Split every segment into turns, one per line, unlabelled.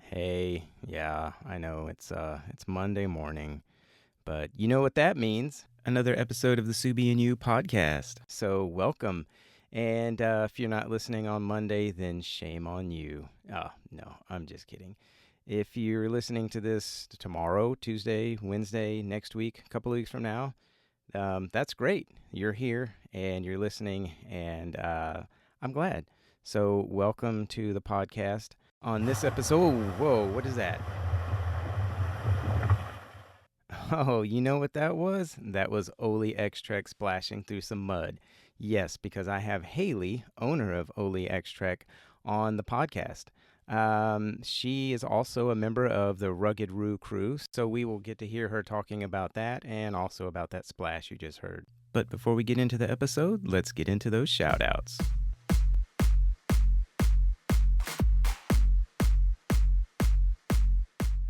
Hey, yeah, I know it's Monday morning, but you know what that means. Another episode of the Subie and You podcast. So welcome. And if you're not listening on Monday, then shame on you. Oh, no, I'm just kidding. If you're listening to this tomorrow, Tuesday, Wednesday, next week, a couple of weeks from now, that's great. You're here and you're listening, and I'm glad. So, welcome to the podcast. On this episode, whoa, what is that? Oh, you know what that was? That was Oly XTrek splashing through some mud. Yes, because I have Haley, owner of Oly XTrek, on the podcast. She is also a member of the Rugged Roo Crew, so we will get to hear her talking about that and also about that splash you just heard. But before we get into the episode, let's get into those shout outs.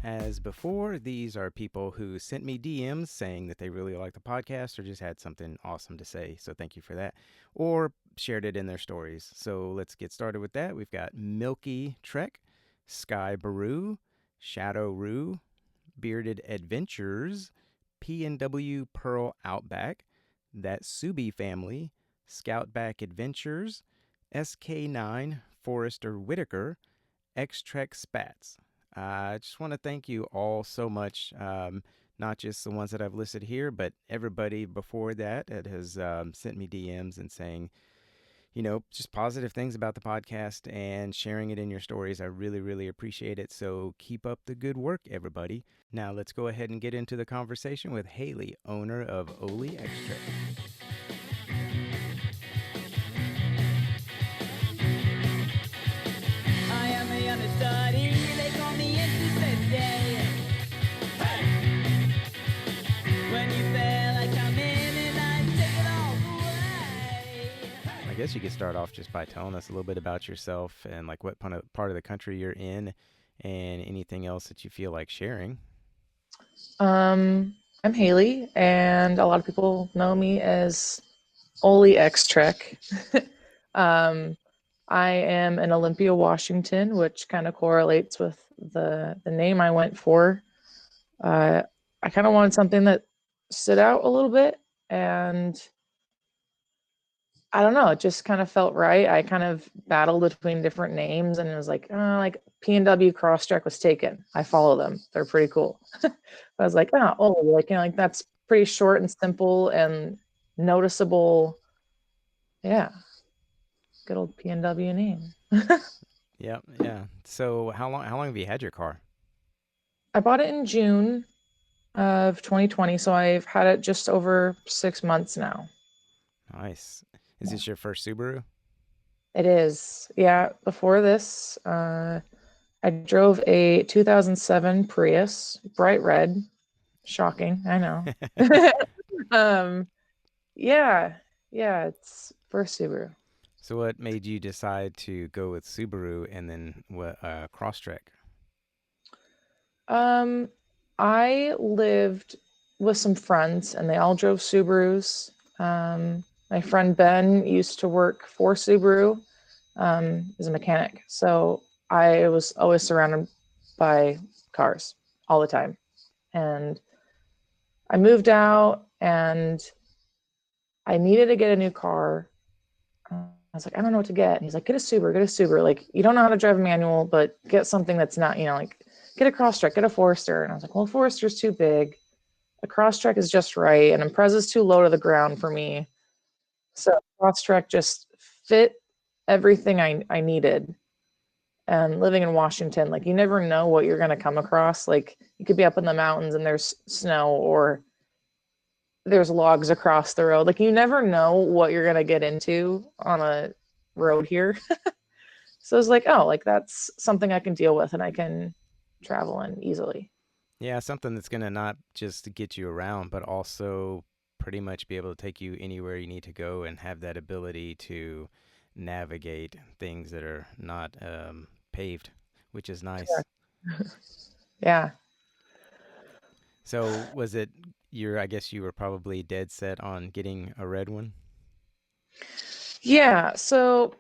As before, these are people who sent me DMs saying that they really like the podcast or just had something awesome to say. So thank you for that. Or shared it in their stories. So let's get started with that. We've got Milky Trek, Sky Baru, Shadow Roo, Bearded Adventures, P&W Pearl Outback, That Subie Family, Scoutback Adventures, SK9, Forrester Whitaker, X Trek Spats. I just want to thank you all so much. Not just the ones that I've listed here, but everybody before that has sent me DMs and saying, just positive things about the podcast and sharing it in your stories. I really, really appreciate it. So keep up the good work, everybody. Now let's go ahead and get into the conversation with Haley, owner of Oly XTrek.
I am a understudy, they call me into day. Hey! When you fail, I come in and I take it all away.
I guess you could start off just by telling us a little bit about yourself and like what part of the country you're in and anything else that you feel like sharing.
Um, I'm Haley, and a lot of people know me as Oly XTrek. um, I am in Olympia, Washington, which kind of correlates with the name I went for. I kind of wanted something that stood out a little bit, and I don't know, it just kind of felt right. I kind of battled between different names, and it was like P&W Crosstrek was taken. I follow them; they're pretty cool. I was like, like that's pretty short and simple and noticeable. Yeah, good old P&W name.
Yep, yeah. So how long have you had your car?
I bought it in June of 2020, so I've had it just over 6 months now.
Nice. Is this your first Subaru?
It is, yeah. Before this, I drove a 2007 Prius, bright red. Shocking, I know. um, yeah, yeah, it's first Subaru.
So what made you decide to go with Subaru and then what Crosstrek?
Um, I lived with some friends and they all drove Subarus. My friend Ben used to work for Subaru as a mechanic. So I was always surrounded by cars all the time. And I moved out and I needed to get a new car. I was like, I don't know what to get. And he's like, get a Subaru, get a Subaru. Like, you don't know how to drive a manual, but get something that's not, like, get a Crosstrek, get a Forester. And I was like, well, Forester's too big. A Crosstrek is just right. And Impreza's too low to the ground for me. So Crosstrek just fit everything I needed. And living in Washington, like, you never know what you're going to come across. Like, you could be up in the mountains and there's snow or there's logs across the road. Like, you never know what you're going to get into on a road here. So I was like, oh, like that's something I can deal with and I can travel in easily.
Yeah, something that's gonna not just get you around, but also pretty much be able to take you anywhere you need to go and have that ability to navigate things that are not paved, which is nice.
Yeah.
So was it I guess you were probably dead set on getting a red one?
Yeah. So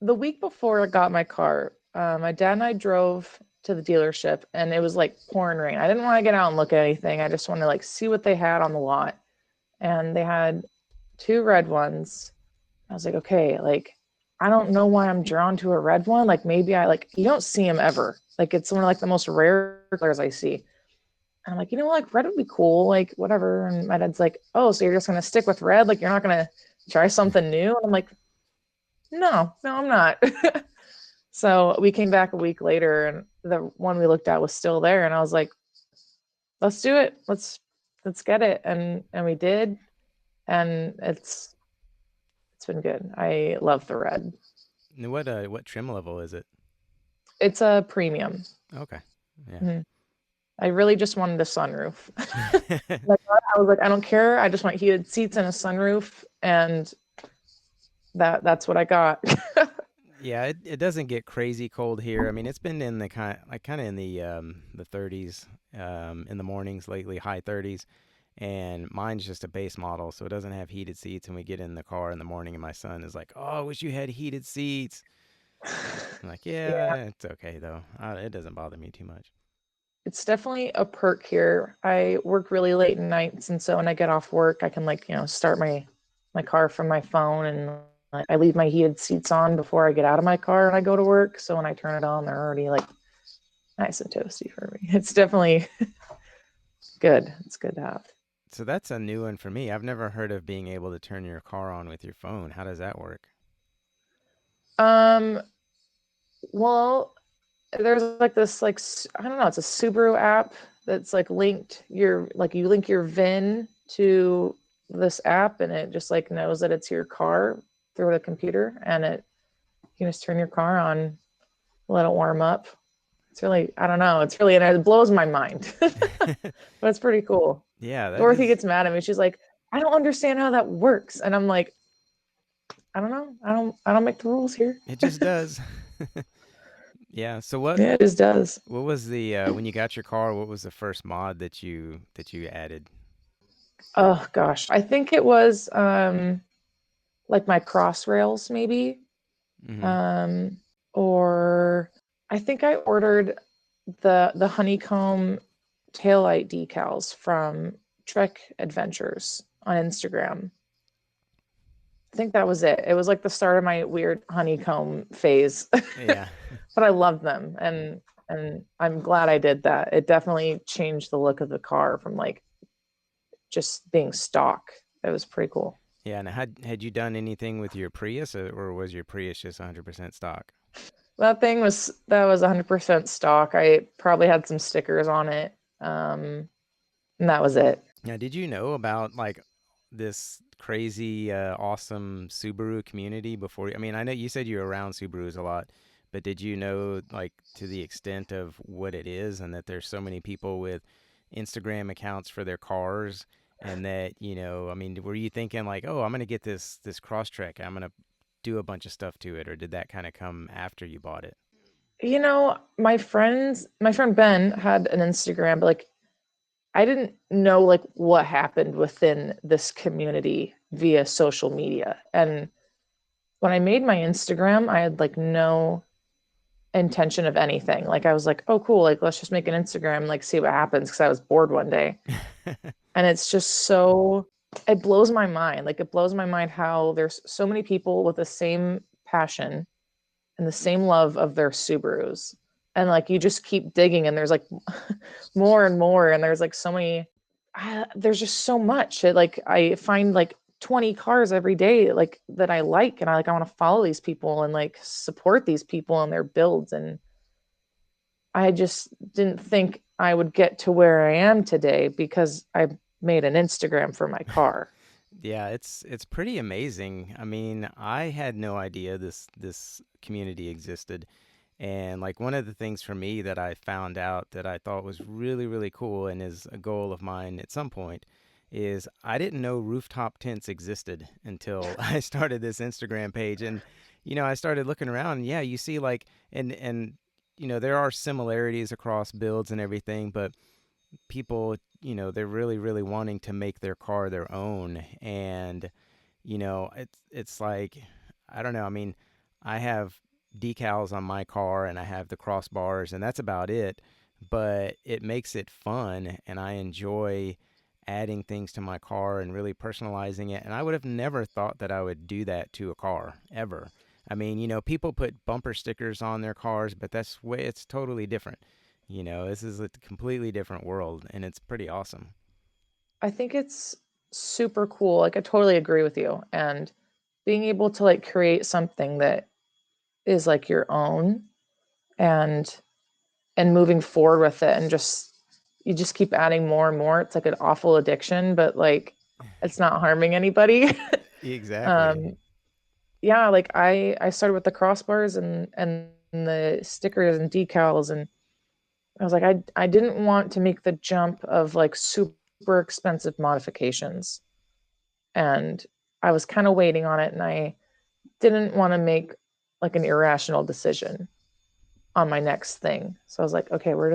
the week before I got my car, my dad and I drove to the dealership, and it was like pouring rain. I didn't want to get out and look at anything. I just wanted to like see what they had on the lot. And they had two red ones. I was like, okay, like I don't know why I'm drawn to a red one. Like maybe I like you don't see them ever. Like it's one of like the most rare colors I see. And I'm like, you know, like red would be cool, like whatever. And my dad's like, oh, so you're just gonna stick with red? Like you're not gonna try something new? And I'm like, no, I'm not. So we came back a week later, and the one we looked at was still there, and I was like, let's do it. Let's get it. And we did, and it's been good. I love the red.
What trim level is it?
It's a premium.
Okay. Yeah.
Mhm. I really just wanted a sunroof. Like I was like, I don't care. I just want heated seats and a sunroof, and that's what I got.
Yeah, it doesn't get crazy cold here. I mean, it's been in the kind of in the 30s in the mornings lately, high 30s, and mine's just a base model, so it doesn't have heated seats. And we get in the car in the morning, and my son is like, "Oh, I wish you had heated seats." I'm like,
Yeah,
"Yeah, it's okay though. It doesn't bother me too much."
it's definitely a perk here. I work really late nights, and so when I get off work, I can like, start my car from my phone, and like I leave my heated seats on before I get out of my car and I go to work. So when I turn it on, they're already like nice and toasty for me. It's definitely good. It's good to have.
So that's a new one for me. I've never heard of being able to turn your car on with your phone. How does that work?
Um, well, there's like this like I don't know, it's a Subaru app that's like linked your like you link your VIN to this app, and it just like knows that it's your car through the computer, and you can just turn your car on, let it warm up. It's really, I don't know, it's really, and it blows my mind. But it's pretty cool.
Yeah, that
Dorothy
is.
gets mad at me. She's like, I don't understand how that works. And I'm like, I don't know. I don't make the rules here.
It just does. Yeah. So
Yeah, it just does.
what was the when you got your car? What was the first mod that you added?
Oh gosh. I think it was like my cross rails maybe.
Mm-hmm.
Um or I think I ordered the honeycomb taillight decals from Trek Adventures on Instagram. I think that was it. It was like the start of my weird honeycomb phase.
Yeah.
But I love them, and I'm glad I did that. It definitely changed the look of the car from like just being stock. It was pretty cool.
Yeah. And had you done anything with your Prius, or was your Prius just 100% stock?
That was 100% stock. I probably had some stickers on it, um, and that was it.
Now, did you know about like this crazy, awesome Subaru community before? I mean, I know you said you were around Subarus a lot, but did you know like to the extent of what it is, and that there's so many people with Instagram accounts for their cars, and that I mean, were you thinking like, oh, I'm gonna get this Crosstrek, I'm gonna do a bunch of stuff to it, or did that kind of come after you bought it?
My friend Ben had an Instagram, but like I didn't know like what happened within this community via social media. And when I made my Instagram, I had like no intention of anything. Like I was like, oh cool, like let's just make an Instagram, like see what happens, because I was bored one day. And it's just so it blows my mind. Like it blows my mind how there's so many people with the same passion and the same love of their Subarus. And like you just keep digging, and there's like more and more, and there's like so many there's just so much. Like I find like 20 cars every day like that I like, and I want to follow these people and like support these people and their builds. And I just didn't think I would get to where I am today because I made an Instagram for my car.
Yeah, it's pretty amazing. I mean, I had no idea this community existed. And like one of the things for me that I found out that I thought was really, really cool and is a goal of mine at some point is I didn't know rooftop tents existed until I started this Instagram page. And I started looking around, and yeah, you see like and there are similarities across builds and everything, but people, they're really, really wanting to make their car their own. And it's like, I don't know. I mean, I have decals on my car and I have the crossbars, and that's about it. But it makes it fun, and I enjoy adding things to my car and really personalizing it. And I would have never thought that I would do that to a car ever. I mean, people put bumper stickers on their cars, but it's totally different. This is a completely different world, and it's pretty awesome.
I think it's super cool. Like I totally agree with you. And being able to like create something that is like your own and moving forward with it and just you just keep adding more and more. It's like an awful addiction, but like it's not harming anybody.
Exactly.
um yeah, like I started with the crossbars and the stickers and decals, and I was like I didn't want to make the jump of like super expensive modifications. And I was kind of waiting on it, and I didn't want to make like an irrational decision on my next thing. So I was like, okay, we're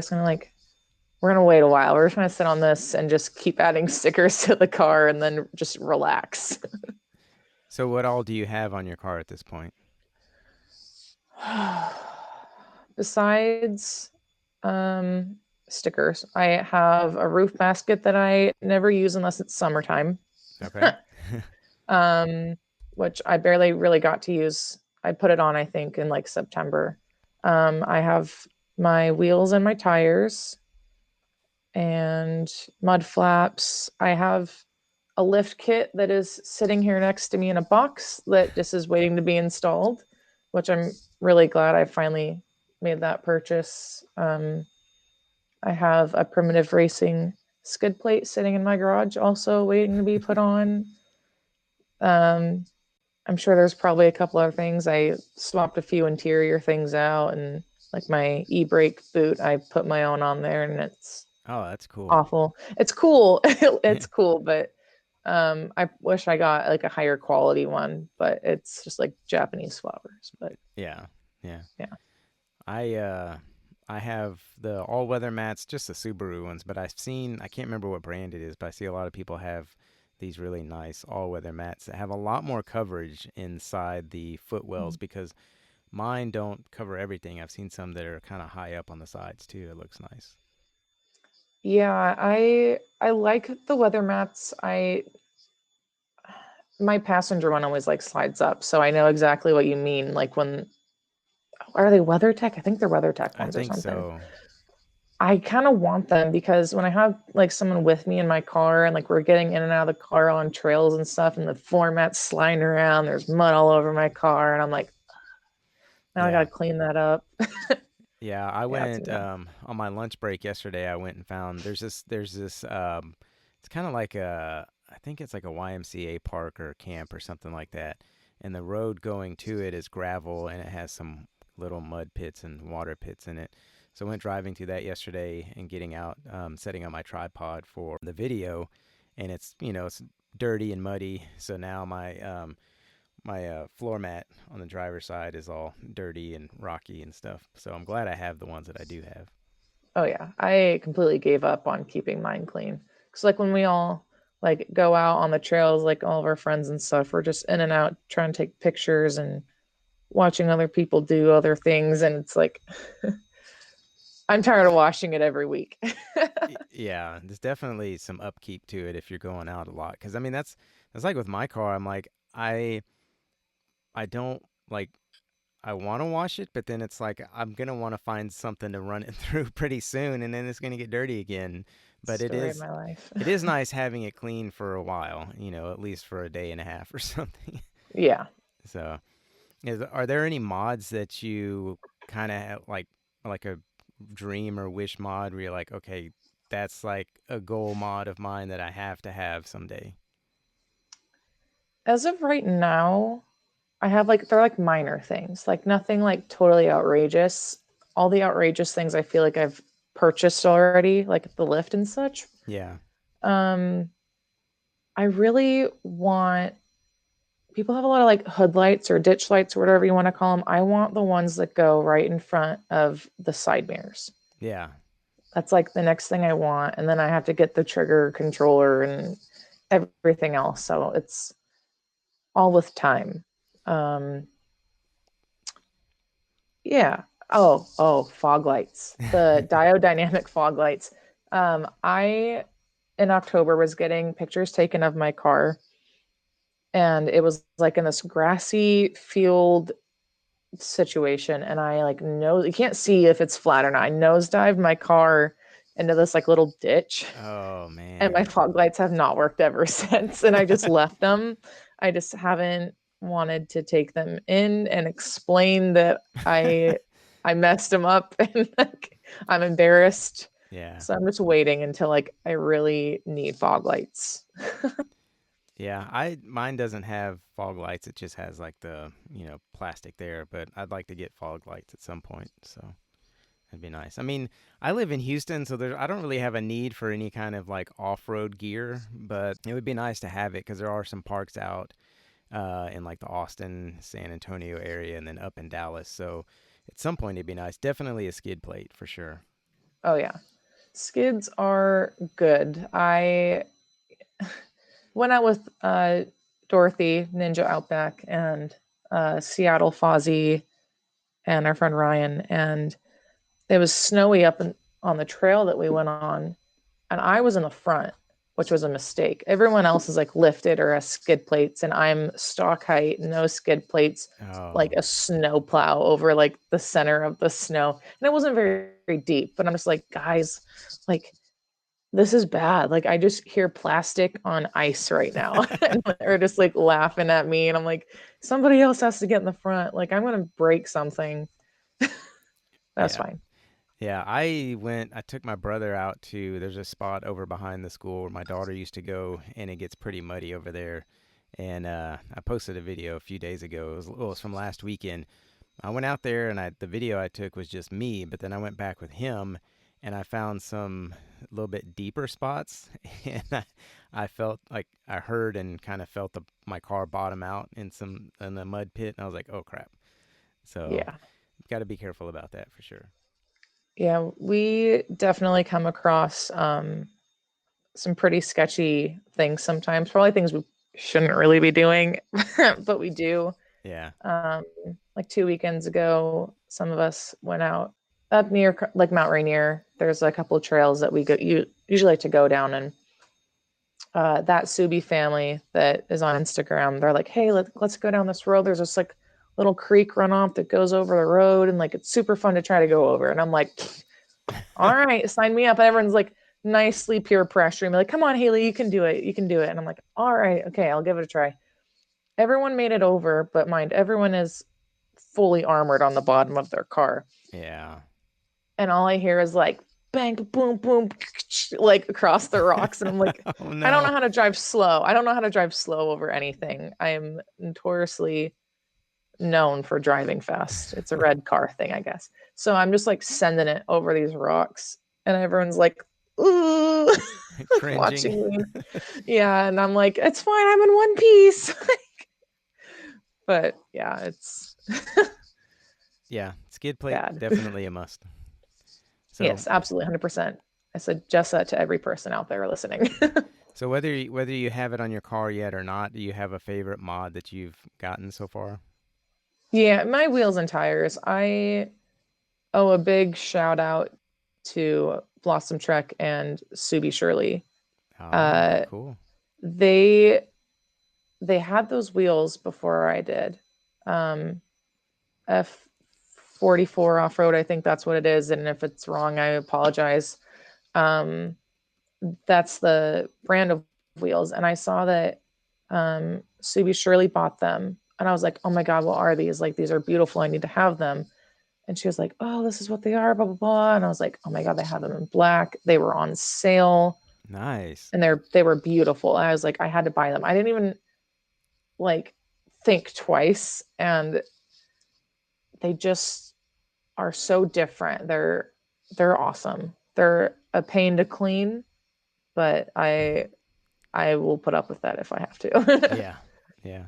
gonna wait a while. We're just gonna sit on this and just keep adding stickers to the car and then just relax.
So, what all do you have on your car at this point?
Besides stickers, I have a roof basket that I never use unless it's summertime.
Okay.
um, which I barely really got to use. I put it on, I think, in like September. I have my wheels and my tires and mud flaps. I have a lift kit that is sitting here next to me in a box that just is waiting to be installed, which I'm really glad I finally made that purchase. I have a primitive racing skid plate sitting in my garage, also waiting to be put on. Um, I'm sure there's probably a couple other things. I swapped a few interior things out, and like my e-brake boot, I put my own on there, and it's
Oh, that's cool.
awful. It's cool. It's cool, but I wish I got like a higher quality one, but it's just like Japanese flowers. But
Yeah. Yeah.
yeah.
I have the all-weather mats, just the Subaru ones, but I can't remember what brand it is, but I see a lot of people have these really nice all-weather mats that have a lot more coverage inside the footwells because mine don't cover everything. I've seen some that are kind of high up on the sides too. It looks nice.
Yeah, I like the weather mats. I My passenger one always like slides up, so I know exactly what you mean. Like when are they WeatherTech? I think they're WeatherTech
I
ones or
think
something.
so.
I kind of want them because when I have like someone with me in my car and like we're getting in and out of the car on trails and stuff, and the floor mat's sliding around, there's mud all over my car, and I'm like, now I
Yeah.
gotta clean that up.
Yeah, I
Yeah, it's
went
enough.
on my lunch break yesterday. I went and found there's this it's kind of like I think it's like a YMCA park or camp or something like that. And the road going to it is gravel and it has some little mud pits and water pits in it. So I went driving through that yesterday and getting out, setting up my tripod for the video, and it's dirty and muddy. So now my floor mat on the driver's side is all dirty and rocky and stuff. So I'm glad I have the ones that I do have.
Oh yeah, I completely gave up on keeping mine clean because like when we all like go out on the trails, like all of our friends and stuff, we're just in and out trying to take pictures and watching other people do other things, and it's like I'm tired of washing it every week.
Yeah, there's definitely some upkeep to it if you're going out a lot. Because I mean, that's like with my car. I'm like I don't like I want to wash it, but then it's like I'm gonna want to find something to run it through pretty soon, and then it's gonna get dirty again. But it
Story of
is
my life.
it is nice having it clean for a while. At least for a day and a half or something.
Yeah.
So, are there any mods that you kind of like a dream or wish mod where you're like, okay, that's like a goal mod of mine that I have to have someday?
As of right now, I have like they're like minor things, like nothing like totally outrageous. All the outrageous things I feel like I've purchased already, like the lift and such.
Yeah,
Um, I really want people have a lot of like hood lights or ditch lights or whatever you want to call them. I want the ones that go right in front of the side mirrors.
yeah,
That's like the next thing I want. And then I have to get the trigger controller and everything else. So it's all with time. Um, Yeah. Oh, fog lights. The diodynamic fog lights. I in October was getting pictures taken of my car, and it was like in this grassy field situation, and I like you can't see if it's flat or not. I nosedived my car into this like little ditch,
Oh
and my
man.
fog lights have not worked ever since, and I just left them. I just haven't wanted to take them in and explain that I messed them up and like I'm embarrassed.
Yeah.
So I'm just waiting until like I really need fog lights.
Yeah, I mine doesn't have fog lights. It just has like the, plastic there, but I'd like to get fog lights at some point. So that'd be nice. I mean, I live in Houston, so I don't really have a need for any kind of like off-road gear, but it would be nice to have it because there are some parks out in like the Austin, San Antonio area, and then up in Dallas. So at some point it'd be nice. Definitely a skid plate for sure.
Oh yeah. Skids are good. I went out with Dorothy, Ninja Outback, and Seattle Fozzie and our friend Ryan, and it was snowy on the trail that we went on, and I was in the front, which was a mistake. Everyone else is like lifted or has skid plates, and I'm stock height, no skid plates, like
Oh,
a snow plow over like the center of the snow. And it wasn't very deep, but I'm just like, guys, like this is bad. Like I just hear plastic on ice right now. And they're just like laughing at me. And I'm like, somebody else has to get in the front. Like I'm gonna break something. That's
yeah.
fine.
Yeah, I took my brother out to, there's a spot over behind the school where my daughter used to go, and it gets pretty muddy over there. And I posted a video a few days ago. It was from last weekend. I went out there, and the video I took was just me, but then I went back with him, and I found some a little bit deeper spots, and I felt like I heard and kind of felt my car bottom out in the mud pit, and I was like, oh crap. So
Yeah.
got to be careful about that for sure.
Yeah. We definitely come across some pretty sketchy things sometimes, probably things we shouldn't really be doing, but we do.
Yeah.
Um, like 2 weekends ago, some of us went out up near like Mount Rainier. There's a couple of trails that you usually like to go down, and that Subie family that is on Instagram, they're like, "Hey, let's go down this road. There's this like little creek runoff that goes over the road, and like it's super fun to try to go over." And I'm like, "All right, sign me up." And everyone's like nicely peer pressuring me, like, "Come on, Haley, you can do it. You can do it." And I'm like, "All right, okay, I'll give it a try." Everyone made it over, but mind, everyone is fully armored on the bottom of their car.
Yeah.
And all I hear is like bang, boom, boom, like across the rocks. And I'm like,
Oh
I don't
no.
know how to drive slow. I don't know how to drive slow over anything. I am notoriously known for driving fast. It's a red car thing, I guess. So I'm just like sending it over these rocks, and everyone's like, ooh,
Cringing.
watching me. Yeah. And I'm like, it's fine. I'm in one piece. But yeah, it's
Yeah, skid plate
bad.
definitely a must. So,
Yes, absolutely, 100%. I suggest that to every person out there listening.
so whether you have it on your car yet or not, do you have a favorite mod that you've gotten so far?
Yeah, my wheels and tires. I owe a big shout out to Blossom Trek and Subie Shirley.
Oh,
Uh,
cool.
they they had those wheels before I did. Um, F44 off road, I think that's what it is. And if it's wrong, I apologize. Um, that's the brand of wheels. And I saw that Subie Shirley bought them. And I was like, oh my God, what are these? Like, these are beautiful. I need to have them. And she was like, oh, this is what they are, blah, blah, blah. And I was like, oh my God, they have them in black. They were on sale
Nice.
and they were beautiful. And I was like, I had to buy them. I didn't even like think twice. And they just are so different. They're awesome. They're a pain to clean, but I will put up with that if I have to.
Yeah. Yeah.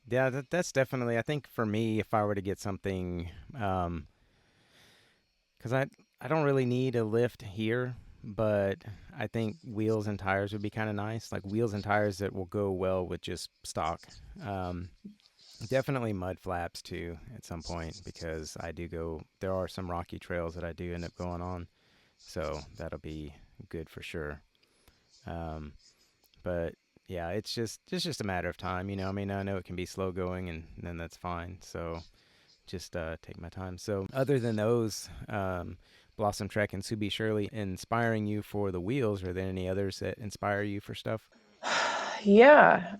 Yeah, that's definitely, I think for me, if I were to get something, because I don't really need a lift here, but I think wheels and tires would be kind of nice. Like wheels and tires that will go well with just stock. Um, Definitely mud flaps too at some point because I do go. There are some rocky trails that I do end up going on, so that'll be good for sure. Um, but yeah, it's just a matter of time. I mean, I know it can be slow going, and then that's fine. So just take my time. So other than those, Blossom Trek and Subie Shirley inspiring you for the wheels, are there any others that inspire you for stuff?
Yeah.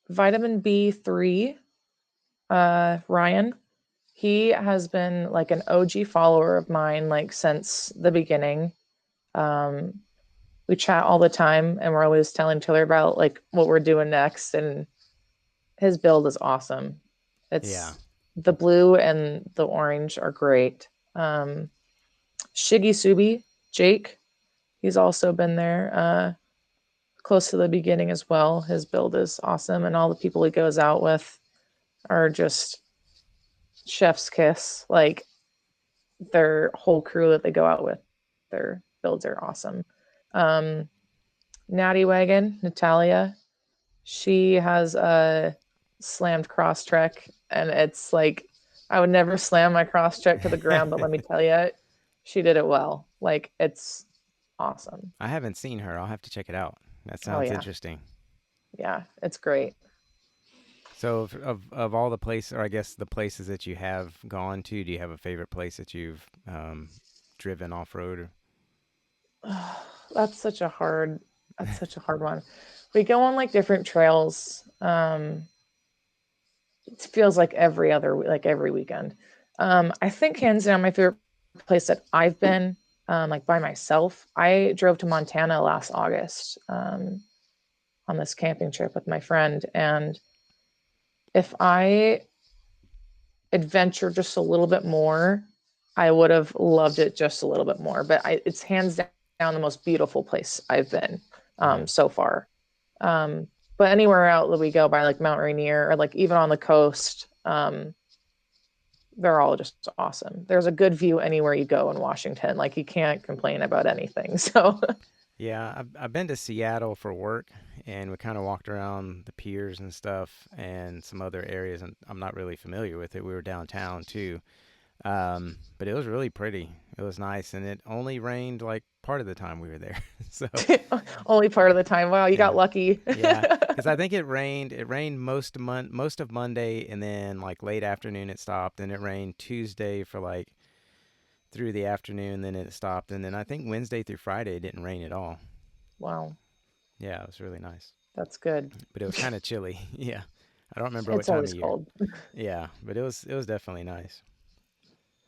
Vitamin B3, Ryan. He has been like an OG follower of mine, like since the beginning. Um, we chat all the time and we're always telling each other about like what we're doing next. And his build is awesome.
Yeah,
It's the blue and the orange are great. Um, Shiggy Subi, Jake, he's also been there close to the beginning as well. His build is awesome. And all the people he goes out with are just chef's kiss. Like their whole crew that they go out with, their builds are awesome. Um, Natty Wagon, Natalia, she has a slammed Crosstrek, and it's like I would never slam my Crosstrek to the ground, but let me tell you, she did it well. Like it's awesome.
I haven't seen her. I'll have to check it out. That
Oh
sounds
yeah,
interesting.
yeah, it's great.
So, of all the places, or I guess the places that you have gone to, do you have a favorite place that you've driven off road?
That's such a hard. That's such a hard one. We go on like different trails. It feels like every weekend. I think hands down my favorite place that I've been like by myself. I drove to Montana last August on this camping trip with my friend, and if I adventured just a little bit more, I would have loved it just a little bit more. But it's hands down the most beautiful place I've been
Hmm.
so far. Um, but anywhere out that we go by, like Mount Rainier or like even on the coast, they're all just awesome. There's a good view anywhere you go in Washington. Like you can't complain about anything. So
Yeah, I've been to Seattle for work, and we kind of walked around the piers and stuff, and some other areas, and I'm not really familiar with it. We were downtown too, but it was really pretty. It was nice, and it only rained like part of the time we were there. So
only part of the time. Wow, you
yeah,
got lucky.
yeah, because I think it rained. It rained most of Monday, and then like late afternoon it stopped. And it rained Tuesday for like through the afternoon, then it stopped, and then I think Wednesday through Friday it didn't rain at all.
Wow,
Yeah, it was really nice,
that's good.
but it was kind of chilly. Yeah, I don't remember what
It's
time of
always
year.
cold.
Yeah, but it was definitely nice.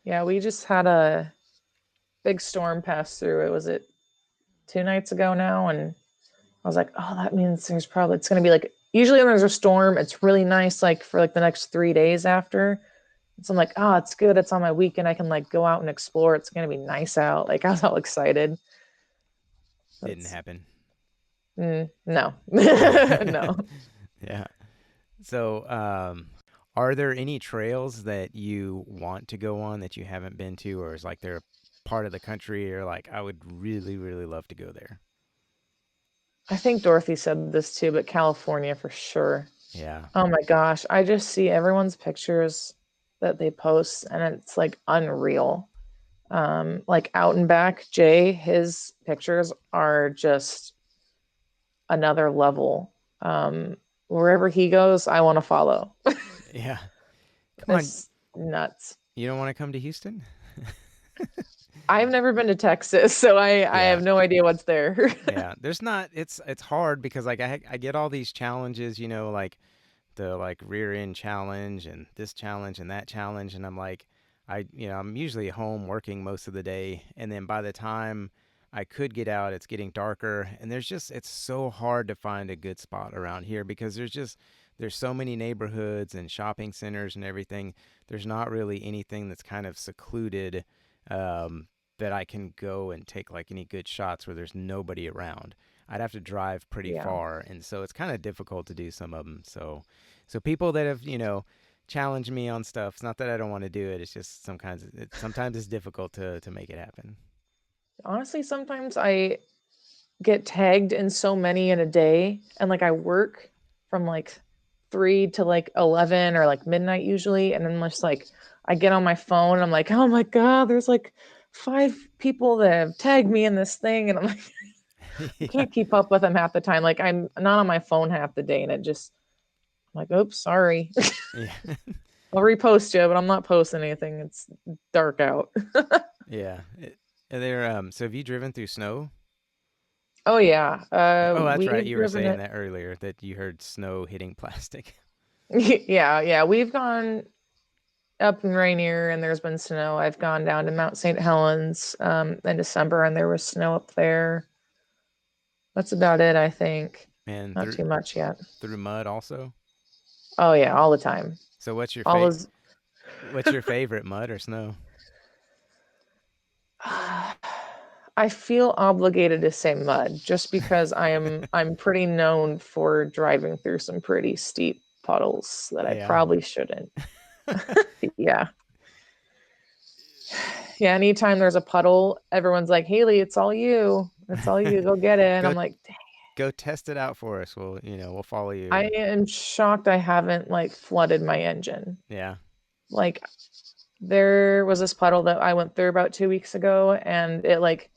Yeah, we just had a big storm pass through. It was it 2 nights ago now, and I was like, oh, that means there's probably it's gonna be like usually when there's a storm, it's really nice like for like the next 3 days after. So I'm like, oh, it's good. It's on my weekend. I can like go out and explore. It's gonna be nice out. Like I was all excited.
Didn't
That's
happen.
no, no.
Yeah. So, are there any trails that you want to go on that you haven't been to, or is like there a part of the country or like I would really, really love to go there?
I think Dorothy said this too, but California for sure.
Yeah.
Oh my gosh, I just see everyone's pictures that they post, and it's like unreal. Like out and back, Jay, his pictures are just another level. Wherever he goes, I want to follow.
Yeah. Come on.
It's nuts.
You don't want to come to Houston?
I've never been to Texas, so I
Yeah.
have no idea what's there.
Yeah. There's not it's hard because like I get all these challenges, like the like rear end challenge and this challenge and that challenge, and I'm like I'm usually home working most of the day, and then by the time I could get out it's getting darker, and it's so hard to find a good spot around here because there's so many neighborhoods and shopping centers and everything. There's not really anything that's kind of secluded, um, that I can go and take like any good shots where there's nobody around. I'd have to drive pretty
Yeah.
far, and so it's kind of difficult to do some of them. So people that have challenged me on stuff. It's not that I don't want to do it. It's just sometimes it's difficult to make it happen.
Honestly, sometimes I get tagged in so many in a day, and like I work from like 3 to like 11 or like midnight usually. And then just like I get on my phone and I'm like, oh my God, there's like 5 people that have tagged me in this thing. And I'm like, I
Yeah.
can't keep up with them half the time. Like I'm not on my phone half the day and it just I'm like, oops, sorry.
Yeah.
I'll repost you, but I'm not posting anything. It's dark out.
Yeah. Are there so have you driven through snow?
Oh yeah.
Oh, that's right.
We've
You were
driven
saying
it.
that earlier that you heard snow hitting plastic.
Yeah, yeah. We've gone up in Rainier and there's been snow. I've gone down to Mount St. Helens in December and there was snow up there. That's about it, I think.
And
Not too much yet.
through mud also.
Oh yeah, all the time.
So
All those
what's your favorite, mud or snow?
I feel obligated to say mud just because I'm pretty known for driving through some pretty steep puddles that I
Yeah.
probably shouldn't. Yeah. Yeah, anytime there's a puddle, everyone's like, "Haley, it's all you. It's all you. Go get it." And
Go
I'm like,
go test it out for us. We'll follow
I
you.
am shocked I haven't like flooded my engine.
Yeah.
Like there was this puddle that I went through about 2 weeks ago and it like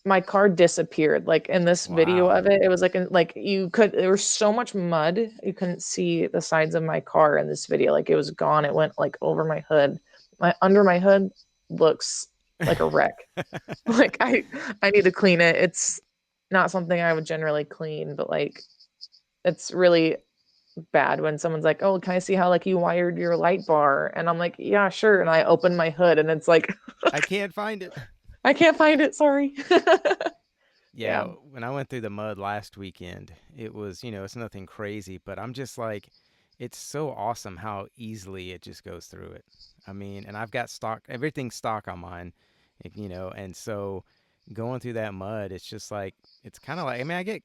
my car disappeared. Like in this video
Wow.
of it, it was like you could there was so much mud you couldn't see the sides of my car in this video. Like it was gone. It went like over my hood. My under my hood looks like a wreck. Like I need to clean it. It's not something I would generally clean, but like it's really bad when someone's like, "Oh, can I see how like you wired your light bar?" And I'm like, "Yeah, sure." And I open my hood and it's like,
I can't find it.
"I can't find it, sorry."
Yeah,
Yeah.
when I went through the mud last weekend, it was, it's nothing crazy, but I'm just like, it's so awesome how easily it just goes through it. I mean, and I've got everything's stock on mine, and so going through that mud, it's just like, it's kind of like, I mean, I get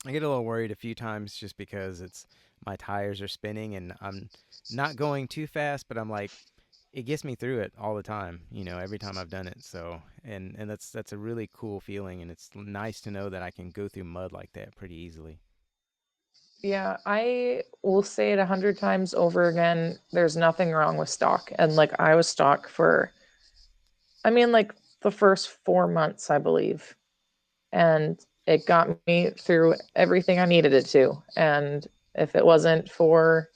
a little worried a few times just because my tires are spinning and I'm not going too fast, but I'm like, it gets me through it all the time, every time I've done it. So, and that's a really cool feeling, and it's nice to know that I can go through mud like that pretty easily.
Yeah, I will say it 100 times over again. There's nothing wrong with stock. And like I was stock for, I mean, like the first 4 months, I believe. And it got me through everything I needed it to. And if it wasn't for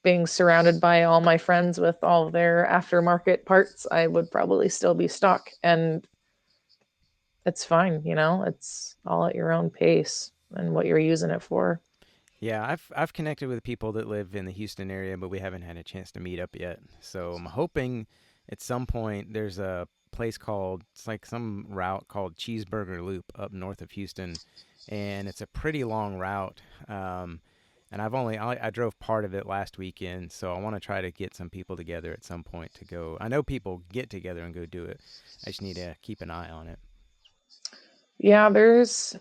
being surrounded by all my friends with all their aftermarket parts, I would probably still be stock. And it's fine, it's all at your own pace and what you're using it for.
Yeah, I've connected with people that live in the Houston area, but we haven't had a chance to meet up yet. So I'm hoping at some point there's a place called it's like some route called Cheeseburger Loop up north of Houston, and it's a pretty long route. And I drove part of it last weekend, so I want to try to get some people together at some point to go. I know people get together and go do it. I just need to keep an eye on it.
Yeah, there's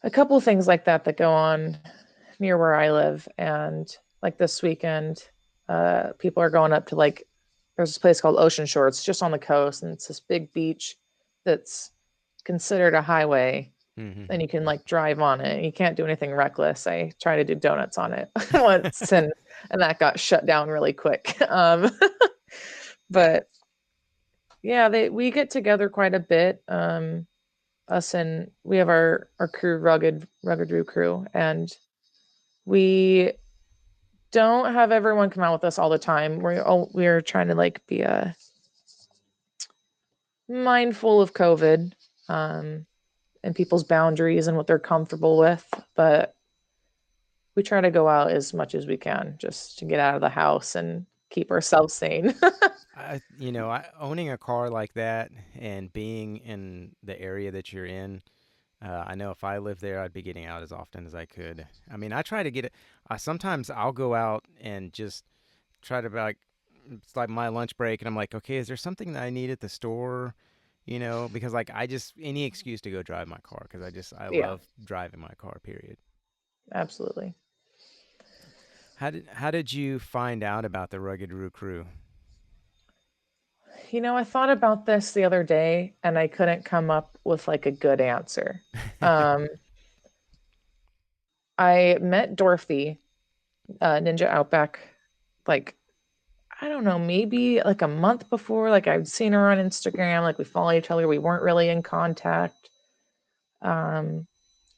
a couple of things like that that go on near where I live. And like this weekend, people are going up to like, there's this place called Ocean Shore. It's just on the coast and it's this big beach that's considered a highway
Hmm.
and you can like drive on it. You can't do anything reckless. I tried to do donuts on it once and that got shut down really quick. But yeah, we get together quite a bit. Us and we have our crew, Rugged Roo Crew, and we don't have everyone come out with us all the time. We're trying to like be mindful of COVID, um, and people's boundaries and what they're comfortable with, but we try to go out as much as we can just to get out of the house and keep ourselves sane.
Owning a car like that and being in the area that you're in, I know if I lived there, I'd be getting out as often as I could. I mean, I try to get it. Sometimes I'll go out and just try to like, it's like my lunch break, and I'm like, okay, is there something that I need at the store? Because like I just any excuse to go drive my car because I
Yeah,
love driving my car. Period.
absolutely.
How did you find out about the Rugged Roo Crew?
I thought about this the other day and I couldn't come up with like a good answer. Um, I met Dorothy, Ninja Outback, like, I don't know, maybe like a month before. Like I'd seen her on Instagram, like we follow each other. We weren't really in contact. Um,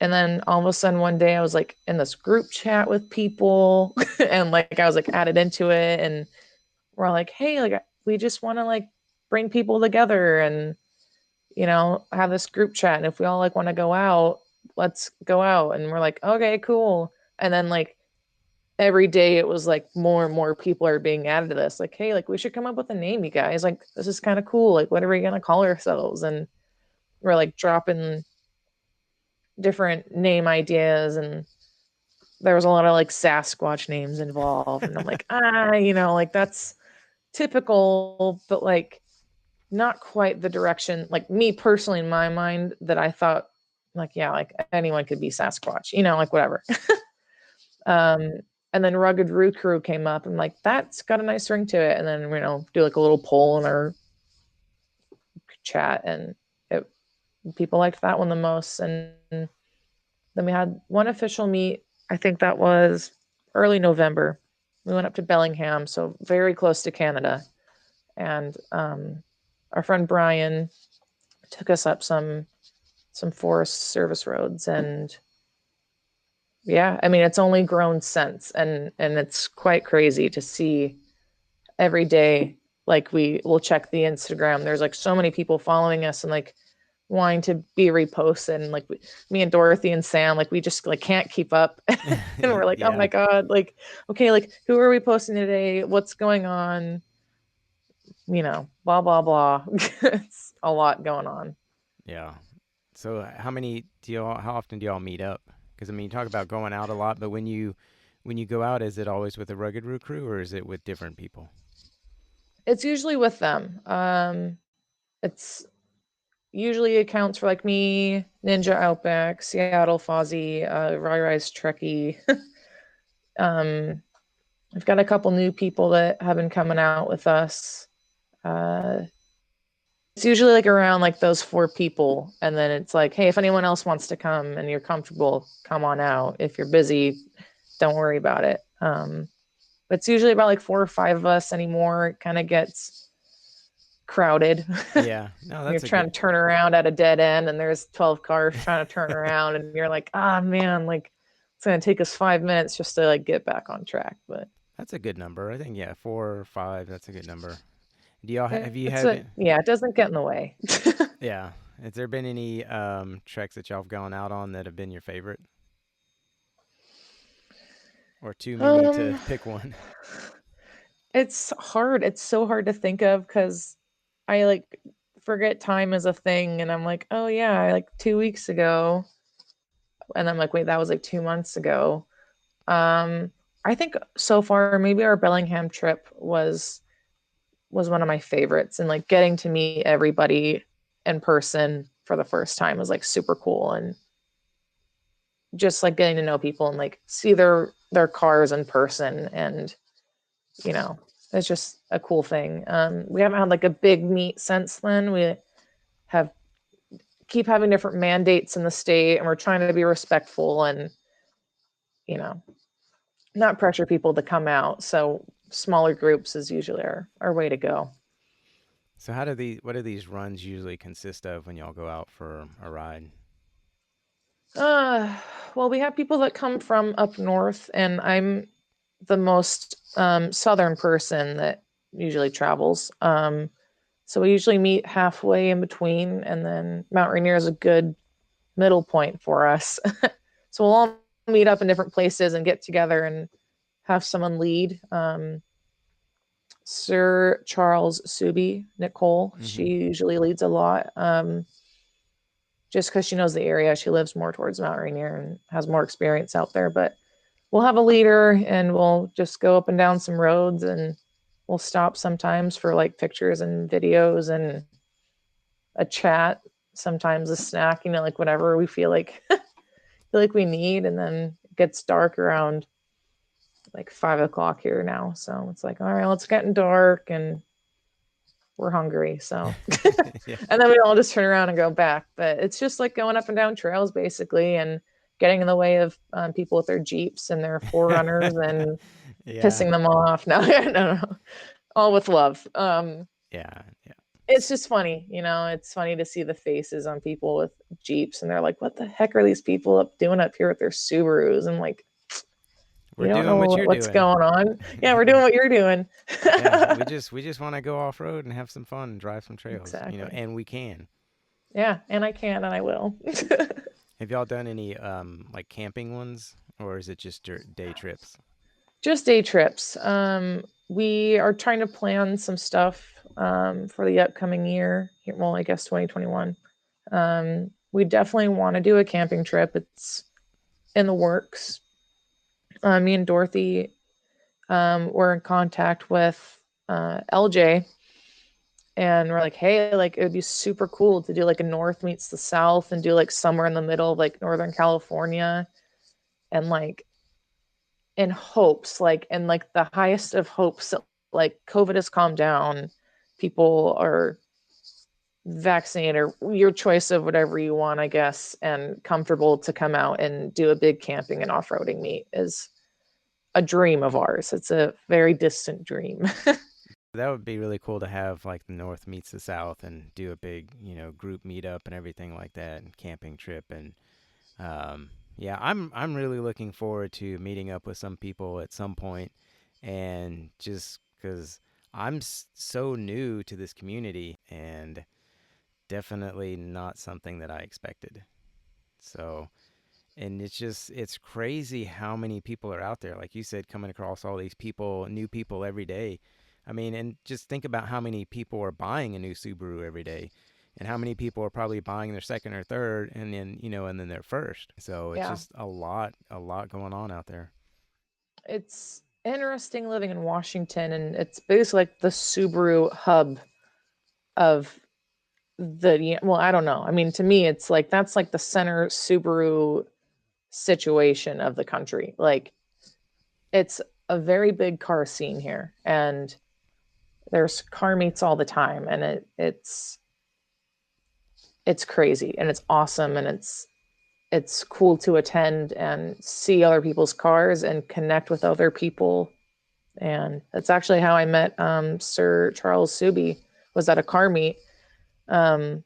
and then all of a sudden one day I was like in this group chat with people and like I was like added into it and we're all like, hey, like we just want to like bring people together and have this group chat. And if we all like want to go out, let's go out. And we're like, okay, cool. And then like every day it was like more and more people are being added to this. Like, hey, like we should come up with a name, you guys. Like, this is kind of cool. Like, what are we gonna call ourselves? And we're like dropping different name ideas and there was a lot of like Sasquatch names involved. And I'm like, like that's typical, but like not quite the direction, like me personally in my mind, that I thought, like, yeah, like anyone could be Sasquatch, like whatever. um, and then Rugged Roo Crew came up and like that's got a nice ring to it. And then do like a little poll in our chat, and it, people liked that one the most. And then we had one official meet. I think that was early November. We went up to Bellingham, so very close to Canada, and our friend Brian took us up some forest service roads. And yeah, I mean it's only grown since, and it's quite crazy to see every day. Like we will check the Instagram, there's like so many people following us and like wanting to be reposted, and like me and Dorothy and Sam, like we just like can't keep up. And we're like, oh
Yeah.
my god, like okay, like who are we posting today, what's going on, blah blah blah. It's a lot going on.
Yeah. So how often do y'all meet up? Because I mean, you talk about going out a lot, but when you go out, is it always with the Rugged Roo Crew or is it with different people?
It's usually with them. It's usually accounts for like me, Ninja Outback, Seattle Fozzie, Rise Trekkie. um, I've got a couple new people that have been coming out with us. Uh, it's usually like around like those four people, and then it's like, hey, if anyone else wants to come and you're comfortable, come on out. If you're busy, don't worry about it. But it's usually about like four or five of us anymore. It kind of gets crowded.
Yeah. No,
You're
that's a
trying
good.
to turn around at a dead end and there's 12 cars trying to turn around and you're like, ah, man, like it's going to take us 5 minutes just to like get back on track. But
That's a good number. I think yeah, 4 or 5. That's a good number. Do y'all have you
yeah, it doesn't get in the way.
yeah? Has there been any treks that y'all have gone out on that have been your favorite, or too many to
um
pick one?
it's hard, it's so hard to think of because I like forget time is a thing and I'm like, oh yeah, like 2 weeks ago, and I'm like, wait, that was like 2 months ago. um I think so far maybe our Bellingham trip was one of my favorites, and like getting to meet everybody in person for the first time was like super cool. And just like getting to know people and like see their cars in person, and you know it's just a cool thing. We haven't had like a big meet since then. We have keep having different mandates in the state, and we're trying to be respectful and you know not pressure people to come out, so smaller groups is usually our way to go.
So what do these runs usually consist of when y'all go out for a ride?
uh well, we have people that come from up north, and I'm the most southern person that usually travels. So we usually meet halfway in between, and then Mount Rainier is a good middle point for us. So we'll all meet up in different places and get together and have someone lead. Sir Charles Subie, Nicole, she
Mm-hmm.
usually leads a lot. Just because she knows the area, she lives more towards Mount Rainier and has more experience out there. But we'll have a leader and we'll just go up and down some roads, and we'll stop sometimes for like pictures and videos and a chat, sometimes a snack, like whatever we feel like we need. And then it gets dark around like 5 o'clock here now, so it's like, all right, it's getting dark and we're hungry, so
Yeah.
and then we all just turn around and go back. But it's just like going up and down trails basically, and getting in the way of people with their Jeeps and their Forerunners and
Yeah.
pissing them off. No, no, no, all with love.
Yeah. Yeah.
It's just funny, it's funny to see the faces on people with Jeeps and they're like, what the heck are these people doing up here with their Subarus? And like,
We're
you don't
doing
know
what you're
what's
doing.
going on. Yeah, we're doing what you're doing.
Yeah, we just want to go off road and have some fun and drive some trails,
Exactly.
and we can.
Yeah, and I can and I will.
Have y'all done any like camping ones, or is it just day trips?
Just day trips. We are trying to plan some stuff for the upcoming year. Well, I guess 2021. We definitely want to do a camping trip. It's in the works. Me and Dorothy were in contact with LJ, and we're like, hey, like it would be super cool to do like a north meets the south and do like somewhere in the middle of like Northern California, and like in hopes, like in like the highest of hopes that like COVID has calmed down, people are vaccinated or your choice of whatever you want, I guess, and comfortable to come out and do a big camping and off-roading meet is a dream of ours. It's a very distant dream.
That would be really cool to have like the North meets the South and do a big, group meetup and everything like that, and camping trip. And yeah, I'm really looking forward to meeting up with some people at some point, and just because I'm so new to this community and definitely not something that I expected. So, and it's crazy how many people are out there, like you said, coming across all these people, new people every day. I mean, and just think about how many people are buying a new Subaru every day, and how many people are probably buying their second or third, and then and then their first. So it's
Yeah,
just a lot going on out there.
it's interesting living in Washington, and it's basically like the Subaru hub of well, I don't know. I mean, to me, it's like that's like the center Subaru situation of the country. Like it's a very big car scene here, and there's car meets all the time, and it's crazy and it's awesome, and it's cool to attend and see other people's cars and connect with other people. And that's actually how I met Sir Charles Subie, was at a car meet. Um,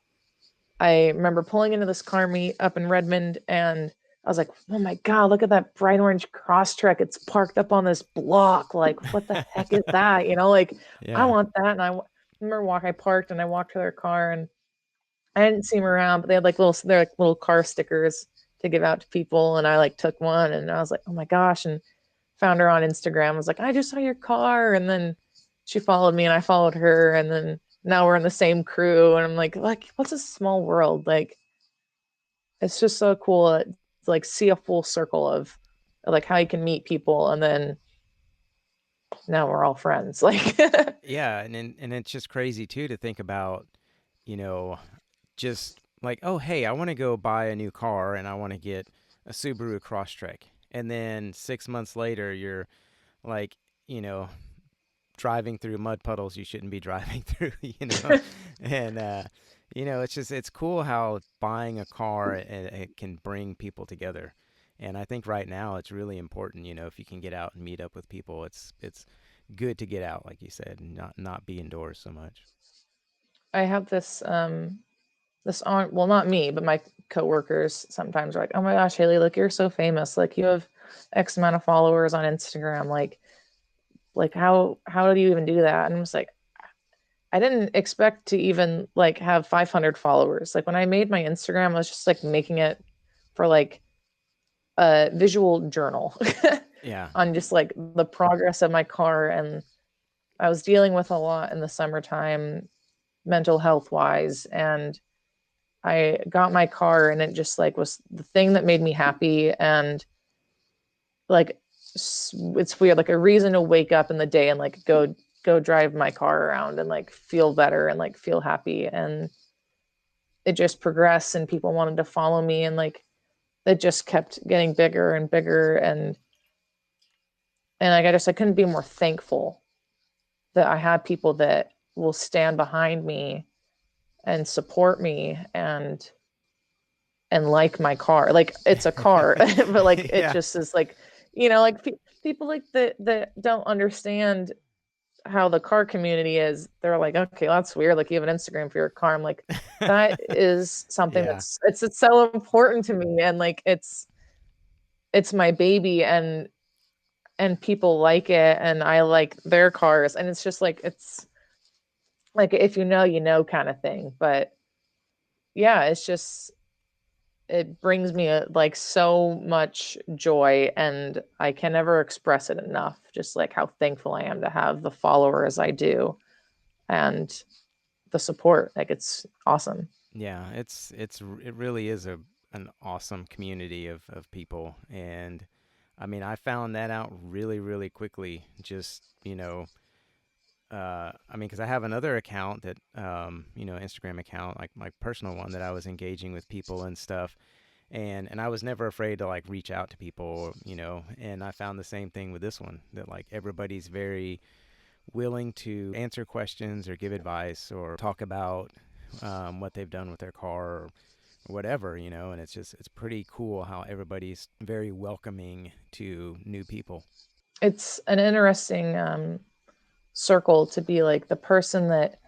I remember pulling into this car meet up in Redmond, and I was like, "Oh my god, look at that bright orange Crosstrek! It's parked up on this block. Like, what the heck is that? Like I
Yeah.
want that." And remember I parked and I walked to their car, and I didn't see them around, but they had like they're like little car stickers to give out to people, and I like took one, and I was like, "Oh my gosh!" And found her on Instagram. I was like, "I just saw your car," and then she followed me, and I followed her, and then now we're in the same crew, and I'm like, what's a small world? Like, it's just so cool to like see a full circle of like how you can meet people, and then now we're all friends. Like,
Yeah, and it's just crazy too to think about, you know, just like, oh hey, I want to go buy a new car and I want to get a Subaru Crosstrek, and then 6 months later you're like, you know, driving through mud puddles you shouldn't be driving through, and it's cool how buying a car it can bring people together. And I think right now it's really important, if you can get out and meet up with people, it's good to get out, like you said, and not be indoors so much.
I have this on, well, not me, but my coworkers sometimes are like, "Oh my gosh, Haley, look, you're so famous. Like, you have X amount of followers on Instagram. Like how do you even do that?" And I'm just like, I didn't expect to even like have 500 followers. Like when I made my Instagram, I was just like making it for like a visual journal
Yeah.
on just like the progress of my car. And I was dealing with a lot in the summertime, mental health wise. And I got my car, and it just like was the thing that made me happy. And like it's weird, like a reason to wake up in the day and like go drive my car around and like feel better and like feel happy. And it just progressed, and people wanted to follow me, and like it just kept getting bigger and bigger. And like I couldn't be more thankful that I had people that will stand behind me and support me. And and like my car. Like it's a car, but like it
Yeah.
just is like, like people like that don't understand how the car community is. They're like, okay, well, that's weird. Like you have an Instagram for your car. I'm like, that is something
Yeah.
that's it's so important to me, and like it's my baby, and people like it, and I like their cars, and it's just like it's like if you know kind of thing. But yeah, it's just it brings me like so much joy, and I can never express it enough, just like how thankful I am to have the followers I do and the support. Like it's awesome.
Yeah, it really is an awesome community of people, and I mean, I found that out really quickly. Just I mean, because I have another account that Instagram account, like my personal one, that I was engaging with people and stuff, and I was never afraid to like reach out to people, and I found the same thing with this one, that like everybody's very willing to answer questions or give advice or talk about what they've done with their car or whatever, and it's pretty cool how everybody's very welcoming to new people.
It's an interesting circle to be like the person that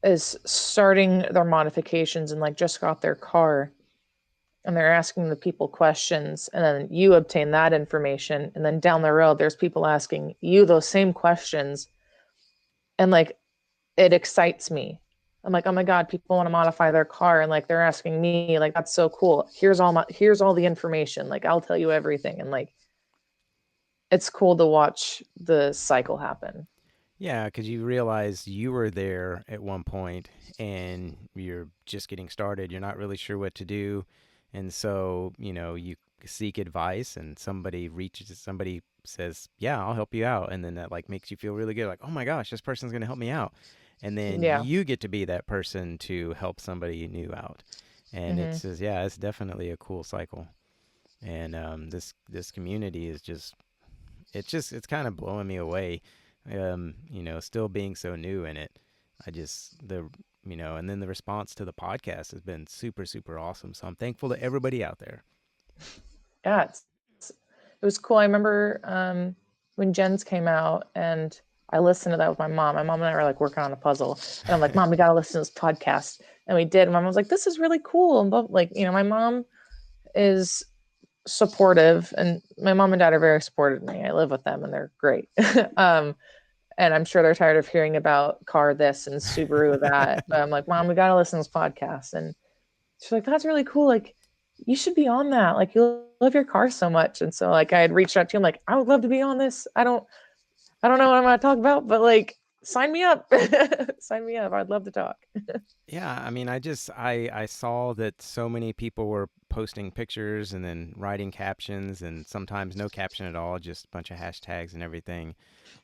is starting their modifications and like just got their car, and they're asking the people questions, and then you obtain that information, and then down the road there's people asking you those same questions, and like it excites me. I'm like, oh my god, people want to modify their car, and like they're asking me, like that's so cool. Here's all the information. Like I'll tell you everything, and like it's cool to watch the cycle happen.
Yeah, because you realize you were there at one point and you're just getting started. You're not really sure what to do. And so, you seek advice and somebody says, yeah, I'll help you out. And then that like makes you feel really good. Like, oh my gosh, this person's going to help me out. And then
Yeah.
you get to be that person to help somebody new out. And
Hmm.
yeah, it's definitely a cool cycle. And this community is it's kind of blowing me away. Still being so new in it. I just the and then the response to the podcast has been super awesome. So I'm thankful to everybody out there.
Yeah, it was cool. I remember when Jen's came out, and I listened to that with my mom. My mom and I were like working on a puzzle, and I'm like, Mom, we got to listen to this podcast. And we did. And my mom was like, this is really cool. And like, my mom is supportive, and my mom and dad are very supportive of me. I live with them, and they're great. um, and I'm sure they're tired of hearing about car this and Subaru that. But I'm like, Mom, we got to listen to this podcast. And she's like, that's really cool. Like, you should be on that. Like, you love your car so much. And so, like, I had reached out to him, like, I would love to be on this. I don't know what I'm going to talk about, but like, sign me up. Sign me up. I'd love to talk.
Yeah, I mean, I saw that so many people were posting pictures and then writing captions and sometimes no caption at all, just a bunch of hashtags and everything.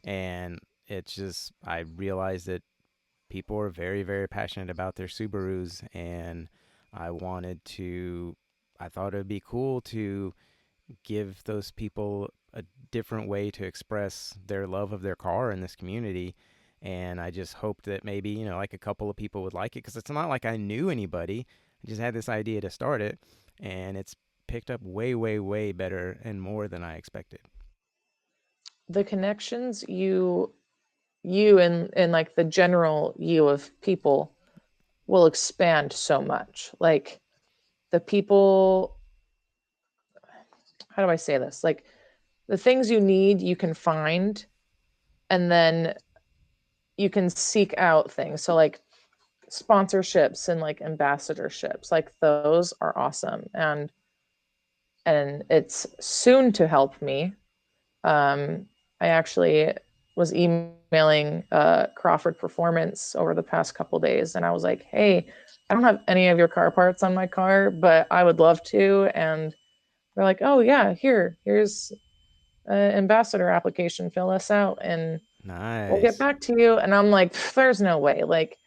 And it's just I realized that people are very passionate about their Subarus, and I wanted to I thought it would be cool to give those people a different way to express their love of their car in this community. And I just hoped that maybe, like a couple of people would like it, because it's not like I knew anybody. I just had this idea to start it, and it's picked up way better and more than I expected.
The connections you and like the general you of people will expand so much. Like the people, how do I say this? Like the things you need, you can find, and then you can seek out things. So like sponsorships and like ambassadorships, like those are awesome. And it's soon to help me. I actually was emailing Crawford Performance over the past couple days, and I was like, "Hey, I don't have any of your car parts on my car, but I would love to." And they're like, "Oh yeah, here's an ambassador application. Fill us out, and we'll get
Nice.
back to you." And I'm like, "There's no way. Like,